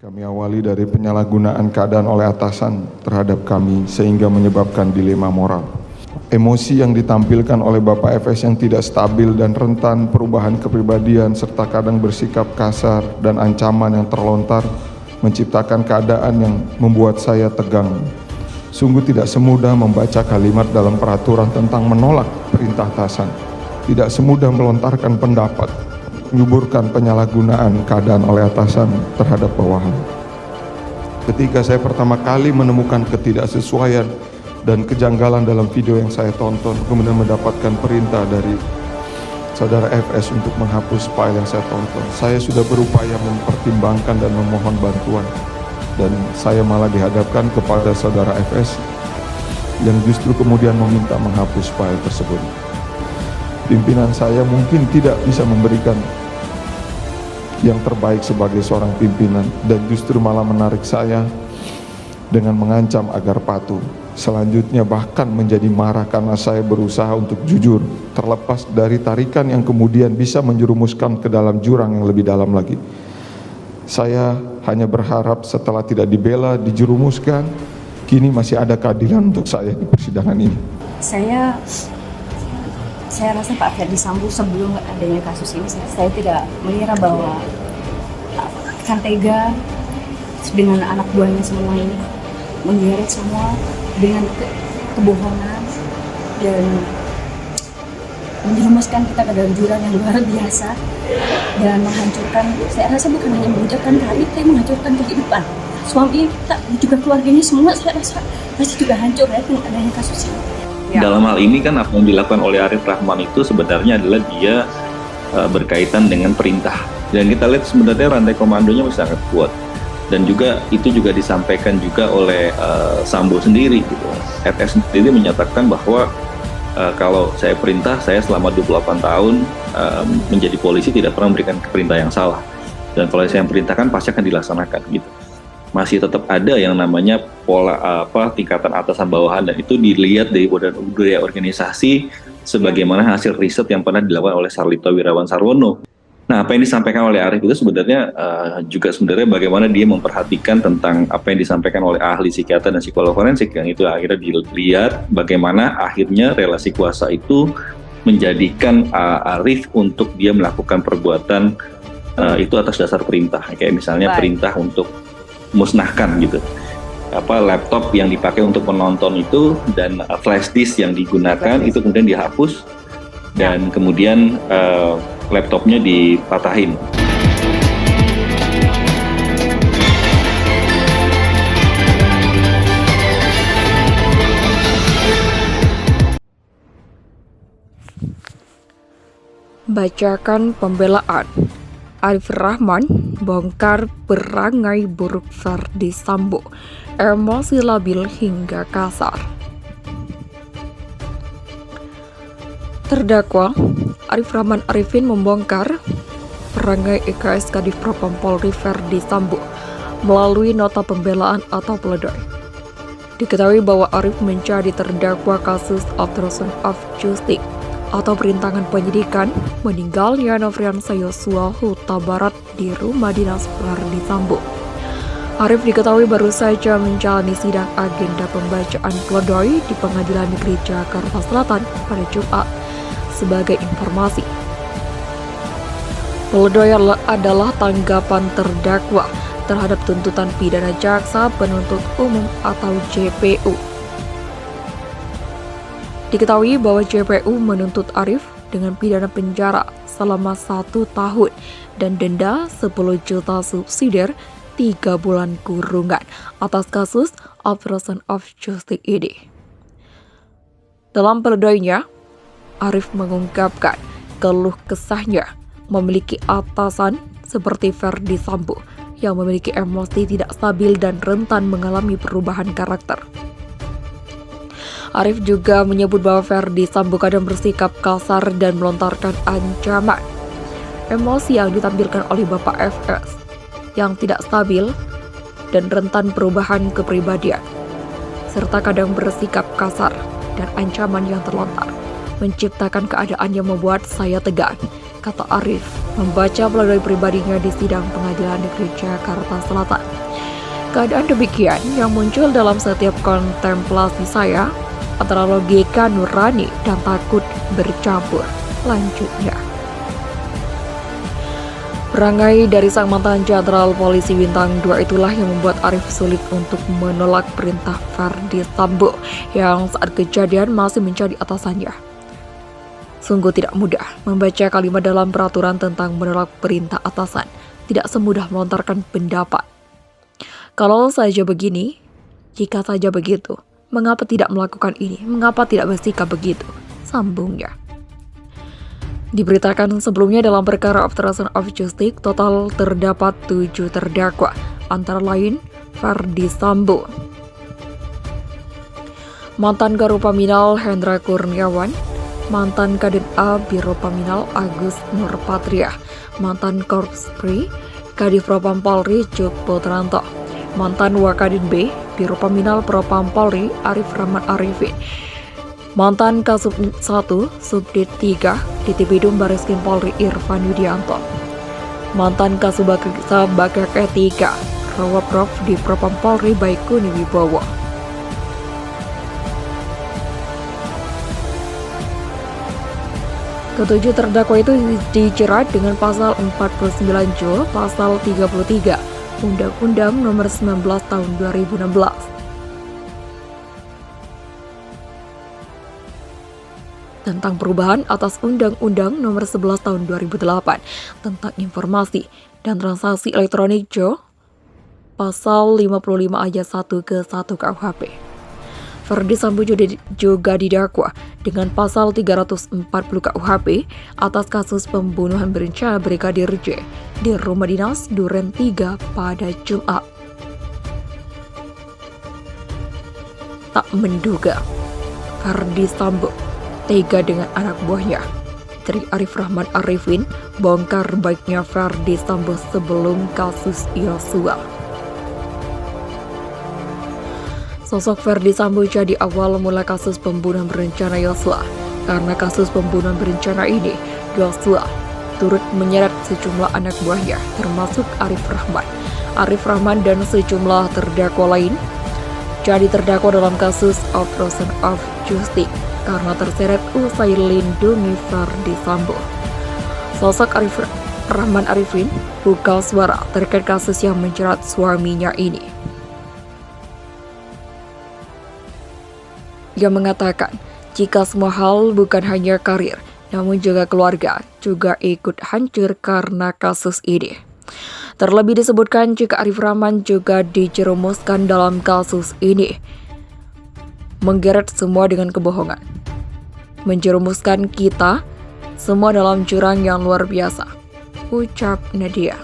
Kami awali dari penyalahgunaan keadaan oleh atasan terhadap kami sehingga menyebabkan dilema moral. Emosi yang ditampilkan oleh Bapak FS yang tidak stabil dan rentan perubahan kepribadian serta kadang bersikap kasar dan ancaman yang terlontar menciptakan keadaan yang membuat saya tegang. Sungguh tidak semudah membaca kalimat dalam peraturan tentang menolak perintah atasan. Tidak semudah melontarkan pendapat, menyuburkan penyalahgunaan keadaan oleh atasan terhadap bawahan. Ketika saya pertama kali menemukan ketidaksesuaian dan kejanggalan dalam video yang saya tonton, kemudian mendapatkan perintah dari saudara FS untuk menghapus file yang saya tonton, saya sudah berupaya mempertimbangkan dan memohon bantuan, dan saya malah dihadapkan kepada saudara FS yang justru kemudian meminta menghapus file tersebut. Pimpinan saya mungkin tidak bisa memberikan yang terbaik sebagai seorang pimpinan dan justru malah menarik saya dengan mengancam agar patuh. Selanjutnya bahkan menjadi marah karena saya berusaha untuk jujur, terlepas dari tarikan yang kemudian bisa menjerumuskan ke dalam jurang yang lebih dalam lagi. Saya hanya berharap setelah tidak dibela, dijerumuskan, kini masih ada keadilan untuk saya di persidangan ini. Saya rasa Pak Ferdi Sambo sebelum adanya kasus ini, saya tidak mengira bahwa akan tega dengan anak buahnya semua ini, menggeret semua dengan kebohongan dan menjerumuskan kita ke dalam jurang yang luar biasa dan menghancurkan. Saya rasa bukan hanya mengucapkan karir, tapi menghancurkan kehidupan suami kita juga keluarganya semua. Saya rasa pasti juga hancur ya dengan adanya kasus ini. Dalam hal ini kan apa yang dilakukan oleh Arief Rahman itu sebenarnya adalah dia berkaitan dengan perintah, dan kita lihat sebenarnya rantai komandonya masih sangat kuat, dan juga itu juga disampaikan juga oleh Sambo sendiri gitu. FS sendiri menyatakan bahwa kalau saya perintah, saya selama 28 tahun menjadi polisi tidak pernah memberikan perintah yang salah, dan kalau saya perintahkan pasti akan dilaksanakan gitu. Masih tetap ada yang namanya pola tingkatan atasan bawahan, dan itu dilihat dari budaya organisasi sebagaimana hasil riset yang pernah dilakukan oleh Sarlito Wirawan Sarwono. Nah, apa yang disampaikan oleh Arief itu sebenarnya juga sebenarnya bagaimana dia memperhatikan tentang apa yang disampaikan oleh ahli psikiater dan psikolog forensik, yang itu akhirnya dilihat bagaimana akhirnya relasi kuasa itu menjadikan Arief untuk dia melakukan perbuatan itu atas dasar perintah, kayak misalnya perintah untuk musnahkan gitu laptop yang dipakai untuk menonton itu, dan flash disk yang digunakan itu kemudian dihapus dan kemudian laptopnya dipatahin. Bacakan pembelaan. Arief Rahman bongkar perangai buruk Ferdi Sambo, emosi labil hingga kasar. Terdakwa Arief Rahman Arifin membongkar perangai EKS Kadif Propam Polri Ferdi Sambo melalui nota pembelaan atau pledoi. Diketahui bahwa Arief menjadi terdakwa kasus obstruction of justice atau perintangan penyidikan meninggalnya Nofriansah Yosua Huta Barat di rumah dinas Ferdi Sambo. Arief diketahui baru saja menjalani sidang agenda pembacaan pledoi di Pengadilan Negeri Jakarta Selatan pada Jumat. Sebagai informasi, pledoi adalah tanggapan terdakwa terhadap tuntutan pidana jaksa penuntut umum atau JPU. Diketahui bahwa JPU menuntut Arief dengan pidana penjara selama 1 tahun dan denda 10 juta subsidiar 3 bulan kurungan atas kasus obstruction of justice ini. Dalam pledoinya, Arief mengungkapkan keluh kesahnya memiliki atasan seperti Ferdi Sambo yang memiliki emosi tidak stabil dan rentan mengalami perubahan karakter. Arief juga menyebut bahwa Ferdi Sambo kadang bersikap kasar dan melontarkan ancaman. Emosi yang ditampilkan oleh Bapak FS yang tidak stabil dan rentan perubahan kepribadian, serta kadang bersikap kasar dan ancaman yang terlontar, menciptakan keadaan yang membuat saya tegang, kata Arief. membaca pledoi pribadinya di sidang Pengadilan Negeri Jakarta Selatan. Keadaan demikian yang muncul dalam setiap kontemplasi saya antara logika nurani dan takut bercampur. Lanjutnya, perangai dari sang mantan jenderal polisi bintang 2 itulah yang membuat Arif sulit untuk menolak perintah Verdi Sambo yang saat kejadian masih menjadi atasannya. Sungguh tidak mudah membaca kalimat dalam peraturan tentang menolak perintah atasan, tidak semudah melontarkan pendapat. Kalau saja begini, jika saja begitu, mengapa tidak melakukan ini? Mengapa tidak bersikap begitu? Sambungnya. Diberitakan sebelumnya dalam perkara obstruction of justice, total terdapat 7 terdakwa, antara lain Verdi Sambo, mantan Karopaminal Hendra Kurniawan, mantan Kadin A Biro Paminal Agus Nurpatria, mantan Korpspri Kadif Propam Polri Juk Putranto, mantan Wakadin B Biro Paminal Propam Polri Arif Rahman Arifin, mantan Kasub 1 Subdit 3 Ditibidum Bareskrim Polri Irfan Widianto, mantan Kasubagsa Bagak E3 Rawaprof di Propam Polri Baikuni Wibowo. Ketujuh terdakwa itu dijerat dengan pasal 49 J, pasal 33 Undang-Undang Nomor 19 Tahun 2016. Tentang perubahan atas Undang-Undang Nomor 11 Tahun 2008 tentang informasi dan transaksi elektronik J, pasal 55 ayat 1 ke 1 KUHP. Verdi Sambo juga didakwa dengan pasal 340 KUHP atas kasus pembunuhan berencana Brigadir J di rumah dinas Duren 3 pada Jumat. Tak menduga, Verdi Sambo tega dengan anak buahnya. Dari Arif Rahman Arifin bongkar baiknya Verdi Sambo sebelum kasus Yosua. Sosok Verdi Sambo jadi awal mula kasus pembunuhan berencana Yosua. Karena kasus pembunuhan berencana ini, Yosua turut menyeret sejumlah anak buahnya, termasuk Arif Rahman dan sejumlah terdakwa lain. Jadi terdakwa dalam kasus obstruction of justice karena terseret usai lindungi Verdi Sambo. Sosok Arif Rahman Arifin buka suara terkait kasus yang menjerat suaminya ini. Ia mengatakan, jika semua hal bukan hanya karir, namun juga keluarga, juga ikut hancur karena kasus ini. Terlebih disebutkan jika Arif Rahman juga dijerumuskan dalam kasus ini. Menggeret semua dengan kebohongan. Menjerumuskan kita semua dalam jurang yang luar biasa, ucap Nadia.